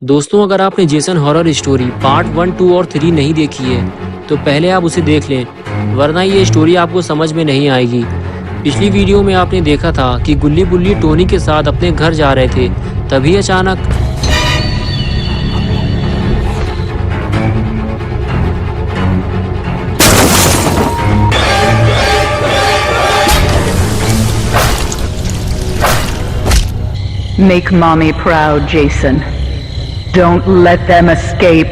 दोस्तों, अगर आपने जेसन हॉरर स्टोरी पार्ट 1, 2 और 3 नहीं देखी है तो पहले आप उसे देख लें, वरना ये स्टोरी आपको समझ में नहीं आएगी। पिछली वीडियो में आपने देखा था कि गुल्ली बुल्ली टोनी के साथ अपने घर जा रहे थे, तभी अचानक Make mommy proud, Jason. Don't let them escape.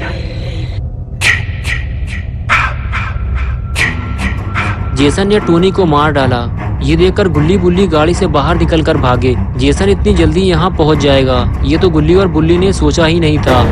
Jason ने टोनी को मार डाला। ये देखकर गुल्ली बुल्ली गाड़ी से बाहर निकलकर भागे। जेसन इतनी जल्दी यहाँ पहुँच जाएगा, ये तो गुल्ली और बुल्ली ने सोचा ही नहीं था।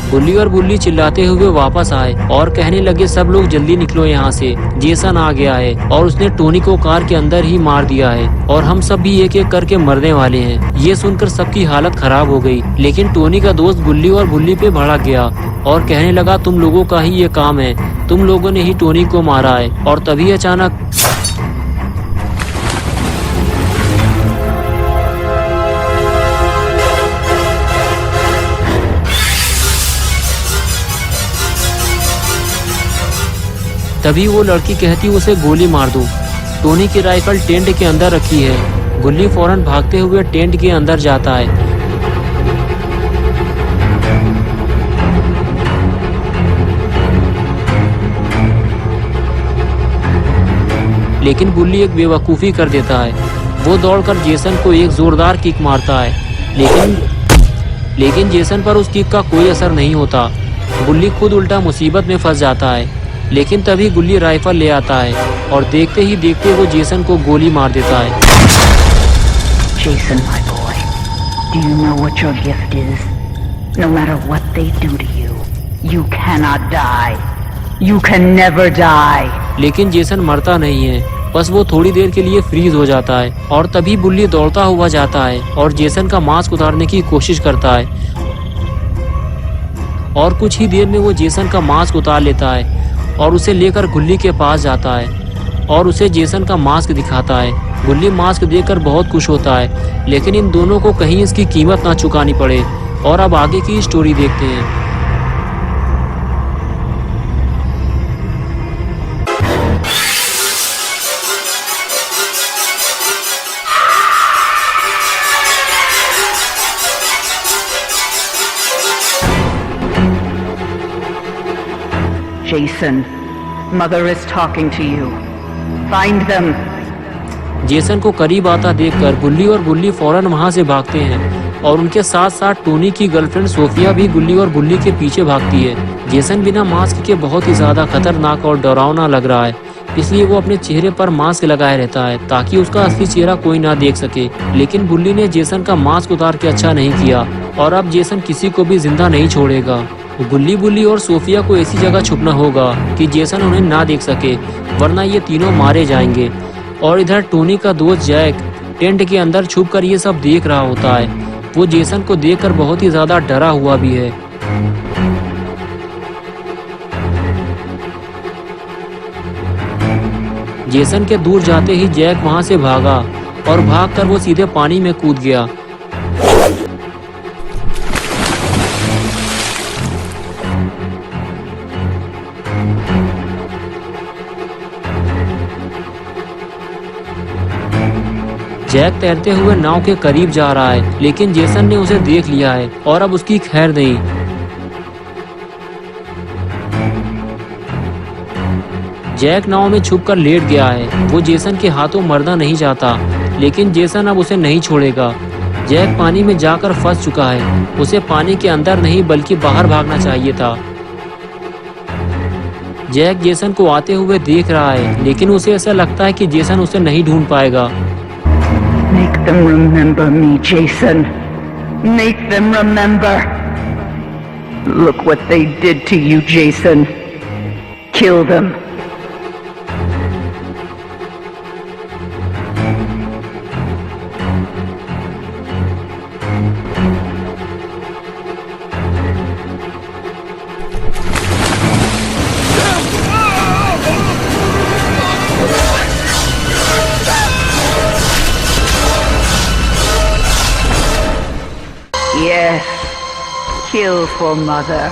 गुल्ली और बुल्ली चिल्लाते हुए वापस आए और कहने लगे, सब लोग जल्दी निकलो यहाँ से, जेसन आ गया है और उसने टोनी को कार के अंदर ही मार दिया है और हम सब भी एक एक करके मरने वाले हैं। ये सुनकर सबकी हालत खराब हो गई, लेकिन टोनी का दोस्त गुल्ली और बुल्ली पे भड़क गया और कहने लगा, तुम लोगों का ही ये काम है, तुम लोगों ने ही टोनी को मारा है। और तभी अचानक तभी वो लड़की कहती, उसे गोली मार दो। टोनी की राइफल टेंट के अंदर रखी है। गुल्ली फौरन भागते हुए टेंट के अंदर जाता है। लेकिन गुल्ली एक बेवकूफ़ी कर देता है। वो दौड़कर जेसन को एक जोरदार किक मारता है, लेकिन जेसन पर उस किक का कोई असर नहीं होता। गुल्ली खुद उल्टा मुसीबत में फंस जाता है। लेकिन तभी गुल्ली राइफल ले आता है और देखते ही देखते वो जेसन को गोली मार देता है। Jason, my boy, do you know what your gift is? No matter what they do to you, you cannot die. You can never die. लेकिन जेसन मरता नहीं है, बस वो थोड़ी देर के लिए फ्रीज हो जाता है। और तभी बुल्ली दौड़ता हुआ जाता है और जेसन का मास्क उतारने की कोशिश करता है और कुछ ही देर में वो जेसन का मास्क उतार लेता है और उसे लेकर गुल्ली के पास जाता है और उसे जेसन का मास्क दिखाता है। गुल्ली मास्क देखकर बहुत खुश होता है, लेकिन इन दोनों को कहीं इसकी कीमत ना चुकानी पड़े। और अब आगे की स्टोरी देखते हैं। Jason, Mother is talking to you. Find them. Jason को करीब आता देखकर गुल्ली और बुल्ली फौरन वहां से भागते हैं और उनके साथ साथ टोनी की गर्लफ्रेंड सोफिया भी गुल्ली और बुल्ली के पीछे भागती है। जेसन बिना मास्क के बहुत ही ज्यादा खतरनाक और डरावना लग रहा है, इसलिए वो अपने चेहरे पर मास्क लगाए रहता है ताकि उसका असली चेहरा कोई ना देख सके। लेकिन बुल्ली ने जेसन का मास्क उतार के अच्छा नहीं किया और अब जेसन किसी को भी जिंदा नहीं छोड़ेगा। गुल्ली बुल्ली और सोफिया को ऐसी जगह छुपना होगा कि जेसन उन्हें ना देख सके, वरना ये तीनों मारे जाएंगे। और इधर टोनी का दोस्त जैक टेंट के अंदर छुपकर ये सब देख रहा होता है। वो जेसन को देखकर बहुत ही ज्यादा डरा हुआ भी है। जेसन के दूर जाते ही जैक वहां से भागा और भागकर वो सीधे पानी में कूद गया। जैक तैरते हुए नाव के करीब जा रहा है, लेकिन जेसन ने उसे देख लिया है और अब उसकी खैर नहीं। जैक नाव में छुपकर लेट गया है। वो जेसन के हाथों मरना नहीं चाहता, लेकिन जेसन अब उसे नहीं छोड़ेगा। जैक पानी में जाकर फंस चुका है। उसे पानी के अंदर नहीं बल्कि बाहर भागना चाहिए था। जैक जेसन को आते हुए देख रहा है, लेकिन उसे ऐसा लगता है कि जेसन उसे नहीं ढूंढ पाएगा। Make them remember me, Jason. Make them remember. Look what they did to you, Jason. Kill them. Kill for mother.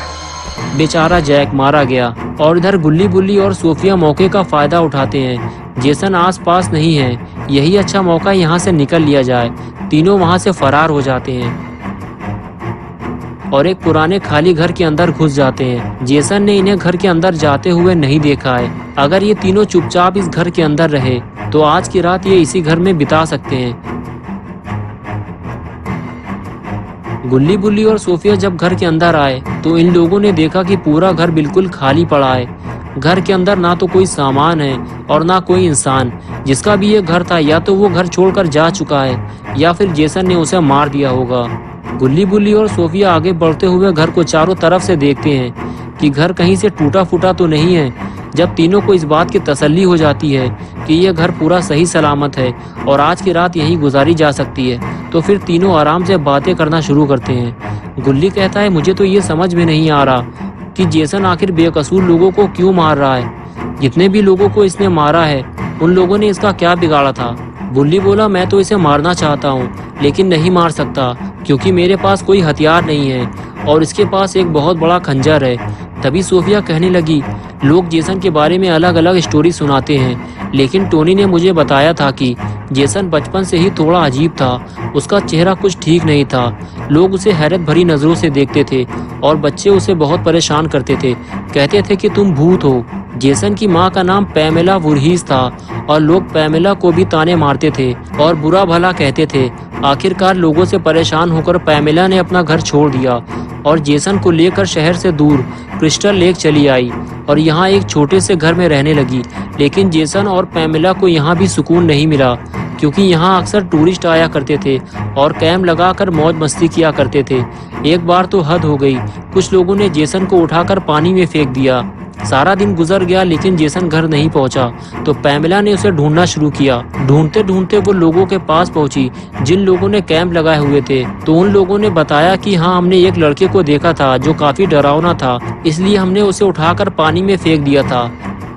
बेचारा जैक मारा गया और इधर गुल्ली बुल्ली और सोफिया मौके का फायदा उठाते हैं। जेसन आसपास नहीं है, यही अच्छा मौका यहाँ से निकल लिया जाए। तीनों वहाँ से फरार हो जाते हैं और एक पुराने खाली घर के अंदर घुस जाते हैं। जेसन ने इन्हें घर के अंदर जाते हुए नहीं देखा है। अगर ये तीनों चुपचाप इस घर के अंदर रहे तो आज की रात ये इसी घर में बिता सकते हैं। गुल्ली बुल्ली और सोफिया जब घर के अंदर आए तो इन लोगों ने देखा कि पूरा घर बिल्कुल खाली पड़ा है। घर के अंदर ना तो कोई सामान है और ना कोई इंसान। जिसका भी ये घर था या तो वो घर छोड़कर जा चुका है या फिर जेसन ने उसे मार दिया होगा। गुल्ली बुल्ली और सोफिया आगे बढ़ते हुए घर को चारों तरफ से देखते हैं कि घर कहीं से टूटा फूटा तो नहीं है। जब तीनों को इस बात की तसल्ली हो जाती है कि यह घर पूरा सही सलामत है और आज की रात यहीं गुजारी जा सकती है तो फिर तीनों आराम से बातें करना शुरू करते हैं। गुल्ली कहता है, मुझे तो ये समझ में नहीं आ रहा कि जेसन आखिर बेकसूर लोगों को क्यों मार रहा है। जितने भी लोगों को इसने मारा है उन लोगों ने इसका क्या बिगाड़ा था। गुल्ली बोला, मैं तो इसे मारना चाहता हूँ लेकिन नहीं मार सकता क्योंकि मेरे पास कोई हथियार नहीं है और इसके पास एक बहुत बड़ा खंजर है। तभी सोफिया कहने लगी, लोग जेसन के बारे में अलग अलग स्टोरी सुनाते हैं लेकिन टोनी ने मुझे बताया था कि जेसन बचपन से ही थोड़ा अजीब था। उसका चेहरा कुछ ठीक नहीं था। लोग उसे हैरत भरी नज़रों से देखते थे और बच्चे उसे बहुत परेशान करते थे। कहते थे कि तुम भूत हो। जेसन की माँ का नाम पैमेला वुरहीस था और लोग पैमेला को भी ताने मारते थे और बुरा भला कहते थे। आखिरकार लोगों से परेशान होकर पैमेला ने अपना घर छोड़ दिया और जेसन को लेकर शहर से दूर क्रिस्टल लेक चली आई और यहाँ एक छोटे से घर में रहने लगी। लेकिन जेसन और पैमेला को यहाँ भी सुकून नहीं मिला क्योंकि यहाँ अक्सर टूरिस्ट आया करते थे और कैंप लगाकर मौज मस्ती किया करते थे। एक बार तो हद हो गई, कुछ लोगों ने जेसन को उठाकर पानी में फेंक दिया। सारा दिन गुजर गया लेकिन जेसन घर नहीं पहुंचा तो पैमेला ने उसे ढूंढना शुरू किया। ढूंढते ढूंढते वो लोगों के पास पहुंची जिन लोगों ने कैंप लगाए हुए थे। तो उन लोगों ने बताया कि हाँ, हमने एक लड़के को देखा था जो काफी डरावना था, इसलिए हमने उसे उठाकर पानी में फेंक दिया था।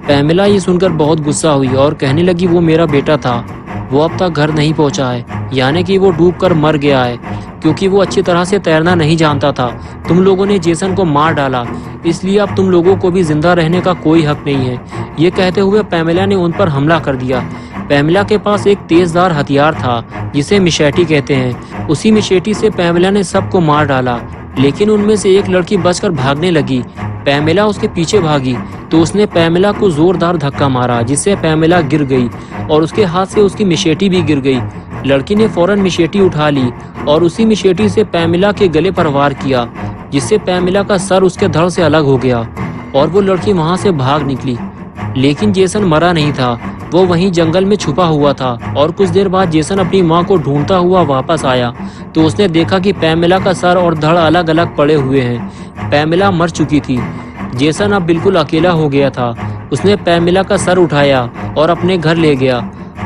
पैमेला ये सुनकर बहुत गुस्सा हुई और कहने लगी, वो मेरा बेटा था, वो अब तक घर नहीं पहुंचा है, यानी कि वो डूबकर मर गया है क्योंकि वो अच्छी तरह से तैरना नहीं जानता था। तुम लोगों ने जेसन को मार डाला, इसलिए अब तुम लोगों को भी जिंदा रहने का कोई हक नहीं है। ये कहते हुए पैमेला ने उन पर हमला कर दिया। पैमेला के पास एक तेजदार हथियार था जिसे मिशेटी कहते हैं। उसी मिशेटी से पैमेला ने सबको मार डाला लेकिन उनमें से एक लड़की बचकर भागने लगी। पैमेला उसके पीछे भागी तो उसने पैमेला को जोरदार धक्का मारा जिससे पैमेला गिर गई और उसके हाथ से उसकी मिशेटी भी गिर गई। लड़की ने फौरन मिशेटी उठा ली और उसी मिशेटी से पैमेला के गले पर वार किया जिससे पैमेला का सर उसके धड़ से अलग हो गया और वो लड़की वहां से भाग निकली। लेकिन जेसन मरा नहीं था, वो वहीं जंगल में छुपा हुआ था और कुछ देर बाद जेसन अपनी माँ को ढूंढता हुआ वापस आया तो उसने देखा कि पैमेला का सर और धड़ अलग अलग पड़े हुए हैं। पैमेला मर चुकी थी। जेसन अब बिल्कुल अकेला हो गया था। उसने पैमेला का सर उठाया और अपने घर ले गया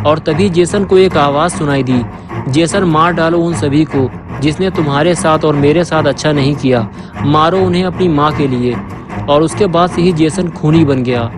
और तभी जेसन को एक आवाज़ सुनाई दी, जेसन मार डालो उन सभी को जिसने तुम्हारे साथ और मेरे साथ अच्छा नहीं किया, मारो उन्हें अपनी माँ के लिए। और उसके बाद से ही जेसन खूनी बन गया।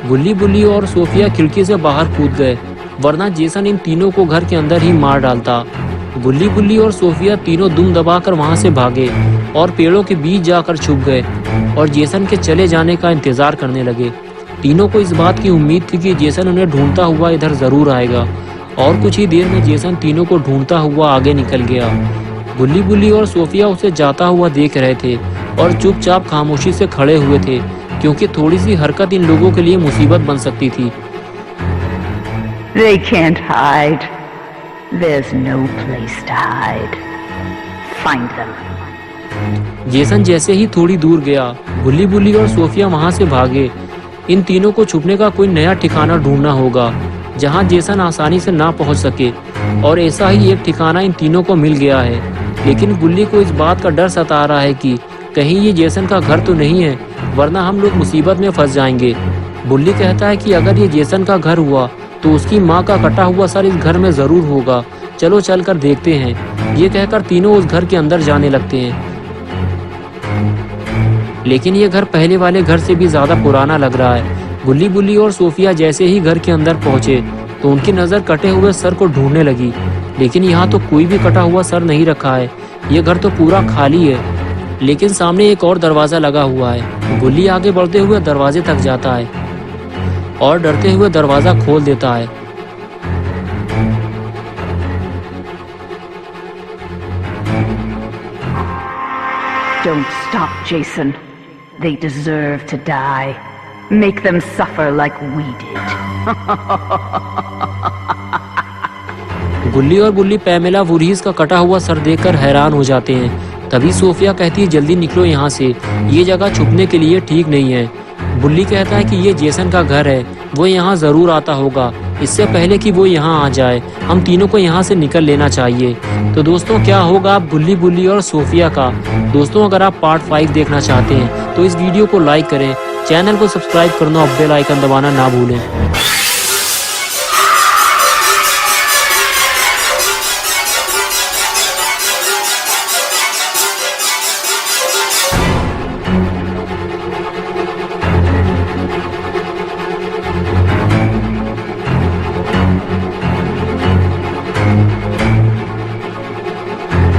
गुल्ली बुल्ली और सोफिया खिड़की से बाहर कूद गए, वरना जेसन इन तीनों को घर के अंदर ही मार डालता। गुल्ली बुल्ली और सोफिया तीनों दुम दबाकर वहां से भागे और पेड़ों के बीच जाकर छुप गए और जेसन के चले जाने का इंतजार करने लगे। तीनों को इस बात की उम्मीद थी कि जेसन उन्हें ढूंढता हुआ इधर जरूर आएगा और कुछ ही देर में जेसन तीनों को ढूंढता हुआ आगे निकल गया। गुल्ली बुल्ली और सोफिया उसे जाता हुआ देख रहे थे और चुपचाप खामोशी से खड़े हुए थे क्योंकि थोड़ी सी हरकत इन लोगों के लिए मुसीबत बन सकती थी। They can't hide. There's no place to hide. Find them. Jason जैसे ही थोड़ी दूर गया, गुल्ली बुल्ली और सोफिया वहां से भागे। इन तीनों को छुपने का कोई नया ठिकाना ढूंढना होगा जहां जेसन आसानी से ना पहुंच सके, और ऐसा ही एक ठिकाना इन तीनों को मिल गया है। लेकिन गुल्ली को इस बात का डर सता रहा है कि कहीं ये जेसन का घर तो नहीं है, वरना हम लोग मुसीबत में फंस जाएंगे। बुल्ली कहता है कि अगर ये जेसन का घर हुआ तो उसकी माँ का कटा हुआ सर इस घर में जरूर होगा, चलो चल कर देखते हैं। ये कहकर तीनों उस घर के अंदर जाने लगते हैं। लेकिन ये घर पहले वाले घर से भी ज्यादा पुराना लग रहा है। गुल्ली बुल्ली और सोफिया जैसे ही घर के अंदर पहुंचे तो उनकी नजर कटे हुए सर को ढूंढने लगी, लेकिन यहाँ तो कोई भी कटा हुआ सर नहीं रखा है। ये घर तो पूरा खाली है। लेकिन सामने एक और दरवाजा लगा हुआ है। गुल्ली आगे बढ़ते हुए दरवाजे तक जाता है और डरते हुए दरवाजा खोल देता है। Don't stop, Jason. They deserve to die. Make them suffer like we did. गुल्ली और बुल्ली पैमेला वुरहीस का कटा हुआ सर देखकर हैरान हो जाते हैं। तभी सोफिया कहती है जल्दी निकलो यहाँ से, ये जगह छुपने के लिए ठीक नहीं है। बुल्ली कहता है कि ये जेसन का घर है, वो यहाँ जरूर आता होगा, इससे पहले कि वो यहाँ आ जाए हम तीनों को यहाँ से निकल लेना चाहिए। तो दोस्तों क्या होगा अब गुल्ली बुल्ली और सोफिया का? दोस्तों अगर आप पार्ट 5 देखना चाहते हैं तो इस वीडियो को लाइक करें, चैनल को सब्सक्राइब करना और बेल आइकन दबाना ना भूलें।